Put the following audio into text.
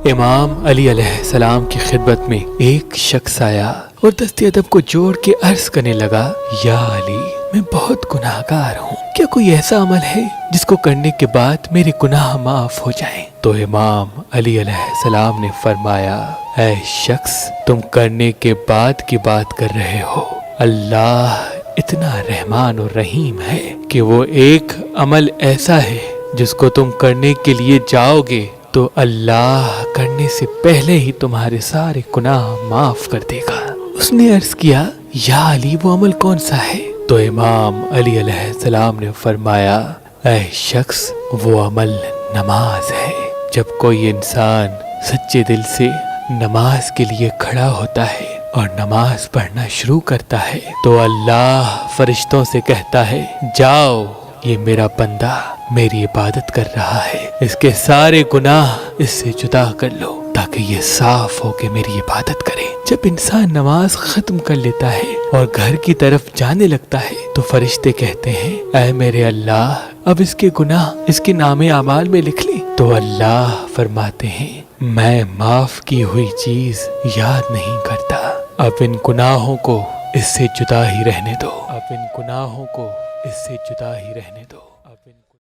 امام علی علیہ السلام کی خدمت میں ایک شخص آیا اور دست ادب کو جوڑ کے عرض کرنے لگا، یا علی، میں بہت گناہگار ہوں، کیا کوئی ایسا عمل ہے جس کو کرنے کے بعد میرے گناہ معاف ہو جائیں؟ تو امام علی علیہ السلام نے فرمایا، اے شخص، تم کرنے کے بعد کی بات کر رہے ہو، اللہ اتنا رحمان اور رحیم ہے کہ وہ ایک عمل ایسا ہے جس کو تم کرنے کے لیے جاؤ گے تو اللہ کرنے سے پہلے ہی تمہارے سارے گناہ معاف کر دے گا۔ اس نے عرض کیا، یا علی، وہ عمل کون سا ہے؟ تو امام علی علیہ السلام نے فرمایا، اے شخص، وہ عمل نماز ہے۔ جب کوئی انسان سچے دل سے نماز کے لیے کھڑا ہوتا ہے اور نماز پڑھنا شروع کرتا ہے تو اللہ فرشتوں سے کہتا ہے، جاؤ، یہ میرا بندہ میری عبادت کر رہا ہے، اس کے سارے گناہ اس سے جدا کر لو تاکہ یہ صاف ہو کے میری عبادت کرے۔ جب انسان نماز ختم کر لیتا ہے اور گھر کی طرف جانے لگتا ہے تو فرشتے کہتے ہیں، اے میرے اللہ، اب اس کے گناہ اس کے نام اعمال میں لکھ لیں۔ تو اللہ فرماتے ہیں، میں معاف کی ہوئی چیز یاد نہیں کرتا، اب ان گناہوں کو اس سے جدا ہی رہنے دو، اب ان گناہوں کو اس سے جدا ہی رہنے دو۔